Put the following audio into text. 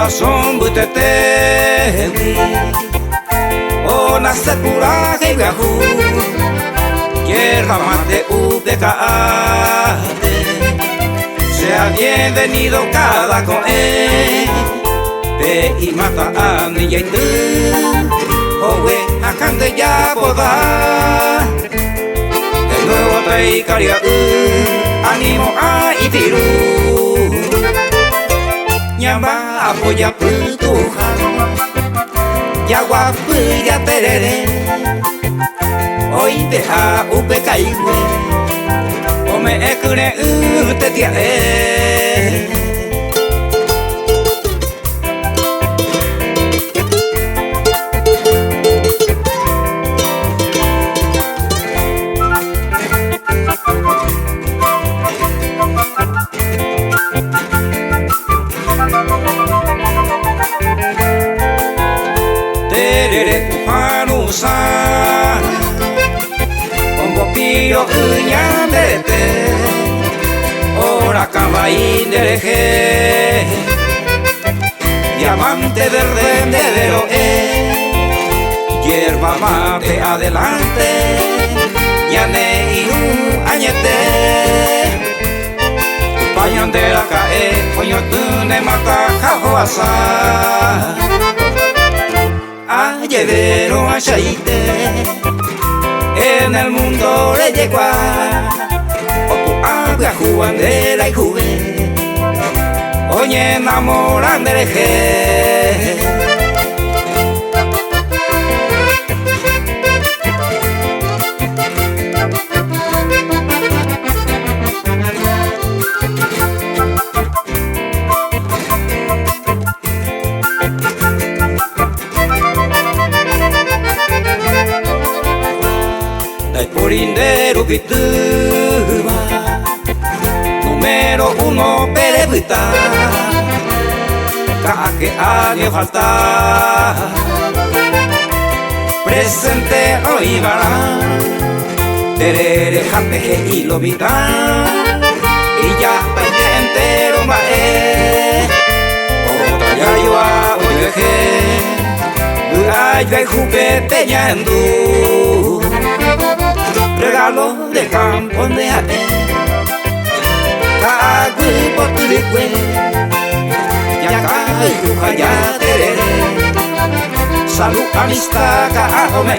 Corazón buteteli Ona sakura heigahu Tierra mate ubekate Sea bienvenido cada coe Te y mata a niña y tú Owe akan de ya boda De nuevo te ikaria Animo a itiru Nyamba apoya putuhan Yagua puya terere Hoy deja upe caigüe Ome ekure ute tiare Pio uñandete Ora cabaín de eje Diamante verde de Hierba mate adelante Yane iru añete Pañandera cae Coño tune mata jajoasa Ayevero achaite En el mundo le llegó Opo agua jugandera y jugué Oye enamoran del eje Porindero Pituba Número 1 Perebuita Que haga falta Presente hoy vará Terere japeje y lo vida Y ya paite entero mae Otra ya yo a oyeje Uayga y jupete yandu Regalo de campo de ate Cagüe por tu licue Ya cagüe ya terere Salud amistad caome